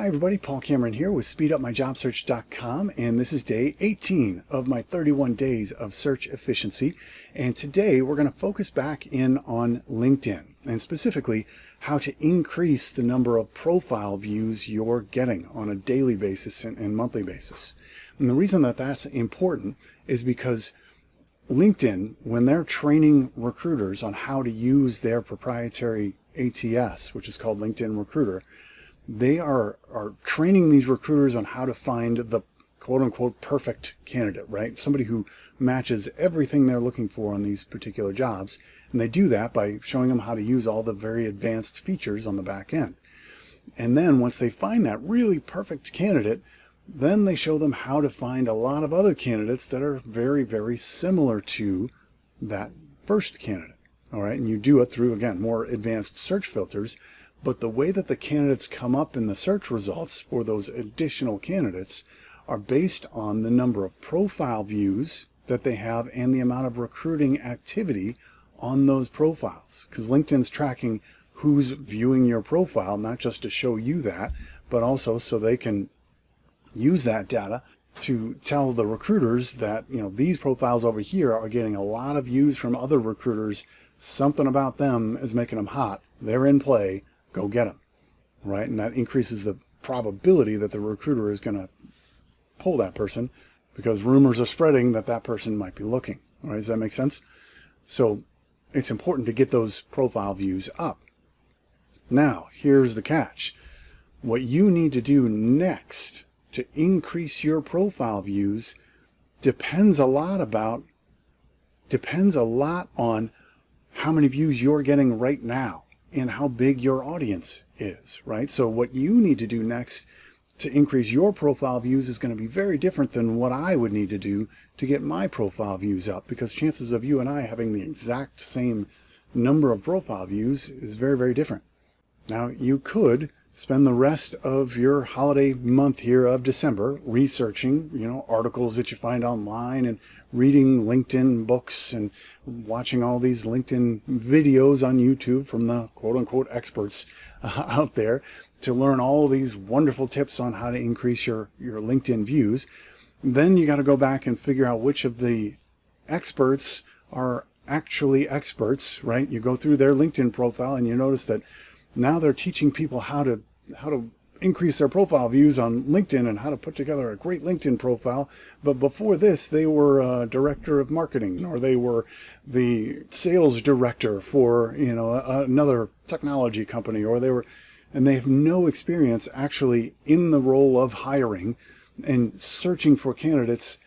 Hi everybody, Paul Cameron here with SpeedUpMyJobSearch.com, and this is day 18 of my 31 days of search efficiency. And today we're going to focus back in on LinkedIn, and specifically how to increase the number of profile views you're getting on a daily basis and monthly basis. And the reason that that's important is because LinkedIn, when they're training recruiters on how to use their proprietary ATS, which is called LinkedIn Recruiter, they are training these recruiters on how to find the quote-unquote perfect candidate, right? Somebody who matches everything they're looking for on these particular jobs. And they do that by showing them how to use all the very advanced features on the back end. And then once they find that really perfect candidate, then they show them how to find a lot of other candidates that are very, very similar to that first candidate. All right, and you do it through, again, more advanced search filters. But the way that the candidates come up in the search results for those additional candidates are based on the number of profile views that they have and the amount of recruiting activity on those profiles. Because LinkedIn's tracking who's viewing your profile, not just to show you that, but also so they can use that data to tell the recruiters that, you know, these profiles over here are getting a lot of views from other recruiters. Something about them is making them hot. They're in play. Go get them, right? And that increases the probability that the recruiter is going to pull that person because rumors are spreading that that person might be looking. All right, does that make sense? So it's important to get those profile views up. Now, here's the catch. What you need to do next to increase your profile views depends a lot on how many views you're getting right now and how big your audience is, right? So what you need to do next to increase your profile views is going to be very different than what I would need to do to get my profile views up, because chances of you and I having the exact same number of profile views is very, very different. Now, you could spend the rest of your holiday month here of December researching, articles that you find online and reading LinkedIn books and watching all these LinkedIn videos on YouTube from the quote-unquote experts out there to learn all these wonderful tips on how to increase your LinkedIn views. Then you got to go back and figure out which of the experts are actually experts, right? You go through their LinkedIn profile and you notice that now they're teaching people how to increase their profile views on LinkedIn and how to put together a great LinkedIn profile. But before this, they were a director of marketing, or they were the sales director for, another technology company, and they have no experience actually in the role of hiring and searching for candidates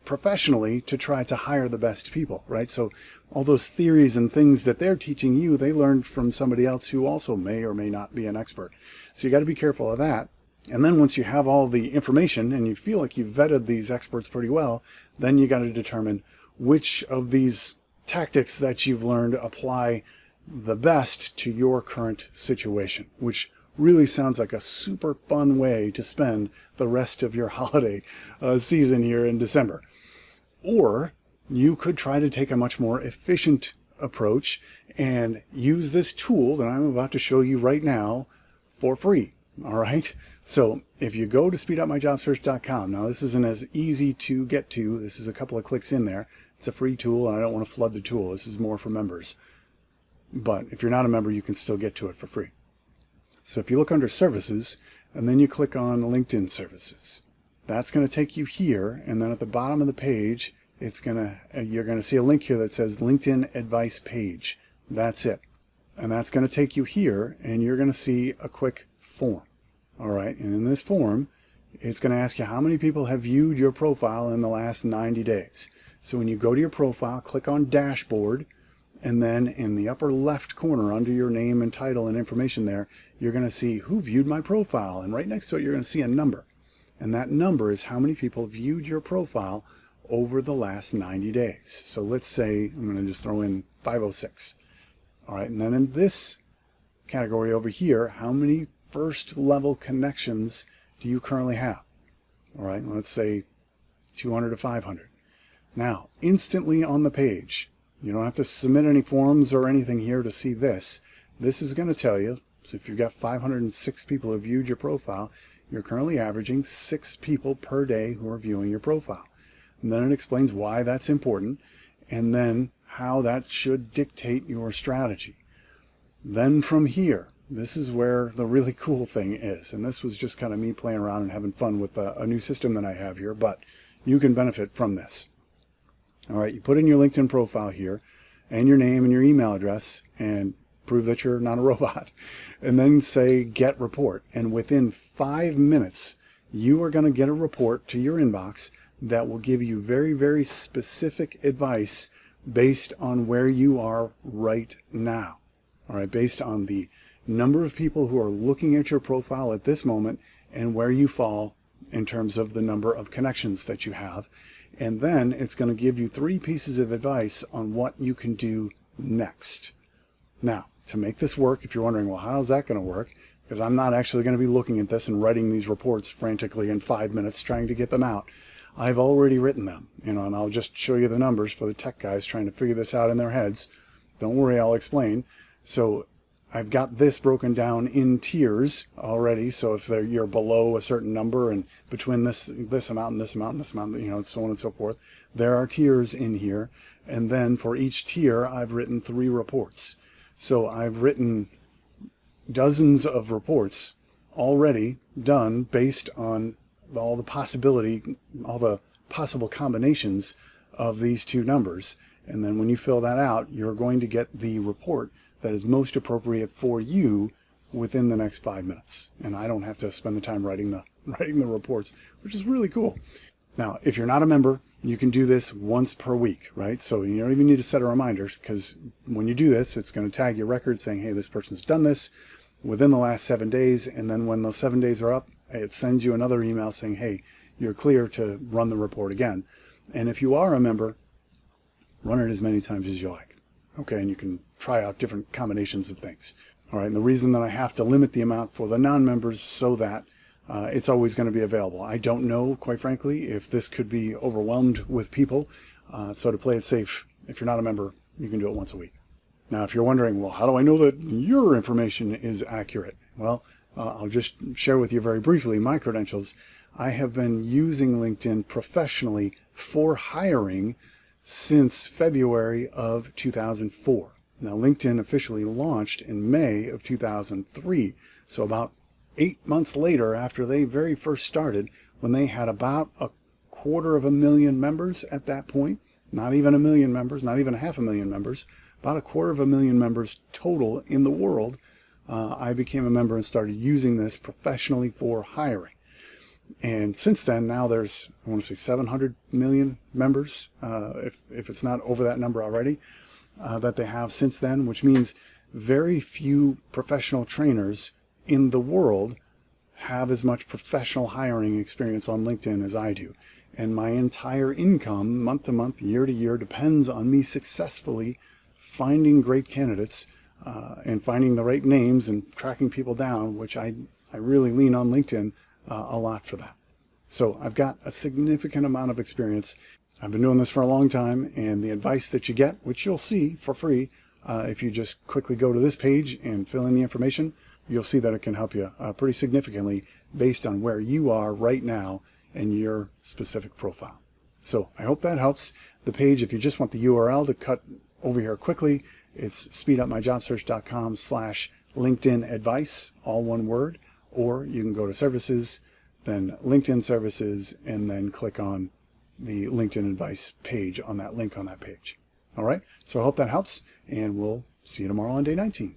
professionally to try to hire the best people, right? So all those theories and things that they're teaching you, they learned from somebody else who also may or may not be an expert. So you got to be careful of that. And then once you have all the information and you feel like you've vetted these experts pretty well, then you got to determine which of these tactics that you've learned apply the best to your current situation, which really sounds like a super fun way to spend the rest of your holiday season here in December. Or you could try to take a much more efficient approach and use this tool that I'm about to show you right now for free. All right. So if you go to speedupmyjobsearch.com, now this isn't as easy to get to. This is a couple of clicks in there. It's a free tool and I don't want to flood the tool. This is more for members. But if you're not a member, you can still get to it for free. So if you look under services and then you click on LinkedIn services, that's going to take you here. And then at the bottom of the page, you're going to see a link here that says LinkedIn advice page. That's it. And that's going to take you here and you're going to see a quick form. All right. And in this form, it's going to ask you how many people have viewed your profile in the last 90 days. So when you go to your profile, click on dashboard, and then in the upper left corner under your name and title and information there, you're going to see who viewed my profile. And right next to it, you're going to see a number. And that number is how many people viewed your profile over the last 90 days. So let's say, I'm going to just throw in 506. All right, and then in this category over here, how many first level connections do you currently have? All right, let's say 200 to 500. Now, instantly on the page, you don't have to submit any forms or anything here to see this. This is going to tell you So if you've got 506 people who viewed your profile, you're currently averaging 6 people per day who are viewing your profile. And then it explains why that's important, and then how that should dictate your strategy. Then from here, this is where the really cool thing is. And this was just kind of me playing around and having fun with a new system that I have here, but you can benefit from this. All right, you put in your LinkedIn profile here and your name and your email address and prove that you're not a robot, and then say get report. And within 5 minutes, you are going to get a report to your inbox that will give you very, very specific advice based on where you are right now. All right, based on the number of people who are looking at your profile at this moment and where you fall in terms of the number of connections that you have. And then it's going to give you 3 pieces of advice on what you can do next. Now, to make this work, if you're wondering, well, how's that going to work? Because I'm not actually going to be looking at this and writing these reports frantically in 5 minutes trying to get them out. I've already written them, and I'll just show you the numbers for the tech guys trying to figure this out in their heads. Don't worry, I'll explain. So I've got this broken down in tiers already. So if you're below a certain number and between this amount and this amount and this amount, so on and so forth, there are tiers in here. And then for each tier, I've written 3 reports. So I've written dozens of reports already done based on all the possible combinations of these 2 numbers. And then when you fill that out, you're going to get the report that is most appropriate for you within the next 5 minutes. And I don't have to spend the time writing the reports, which is really cool. Now, if you're not a member, you can do this once per week, right? So you don't even need to set a reminder, because when you do this, it's going to tag your record saying, hey, this person's done this within the last 7 days. And then when those 7 days are up, it sends you another email saying, hey, you're clear to run the report again. And if you are a member, run it as many times as you like. Okay, and you can try out different combinations of things. All right, and the reason that I have to limit the amount for the non-members so that it's always going to be available. I don't know, quite frankly, if this could be overwhelmed with people. So to play it safe, if you're not a member, you can do it once a week. Now, if you're wondering, well, how do I know that your information is accurate? Well, I'll just share with you very briefly my credentials. I have been using LinkedIn professionally for hiring since February of 2004. Now, LinkedIn officially launched in May of 2003, so about 8 months later after they very first started, when they had about 250,000 members at that point. Not even 1 million members, not even 500,000 members, about 250,000 members total in the world. I became a member and started using this professionally for hiring. And since then, now there's, I want to say 700 million members, if it's not over that number already, that they have since then, which means very few professional trainers in the world have as much professional hiring experience on LinkedIn as I do. And my entire income, month to month, year to year, depends on me successfully finding great candidates and finding the right names and tracking people down, which I really lean on LinkedIn a lot for that. So I've got a significant amount of experience. I've been doing this for a long time, and the advice that you get, which you'll see for free, if you just quickly go to this page and fill in the information, you'll see that it can help you pretty significantly based on where you are right now and your specific profile. So I hope that helps. The page, if you just want the URL to cut over here quickly, it's speedupmyjobsearch.com/LinkedIn advice, all one word, or you can go to services, then LinkedIn services, and then click on the LinkedIn advice page on that link on that page. All right, so I hope that helps, and we'll see you tomorrow on day 19.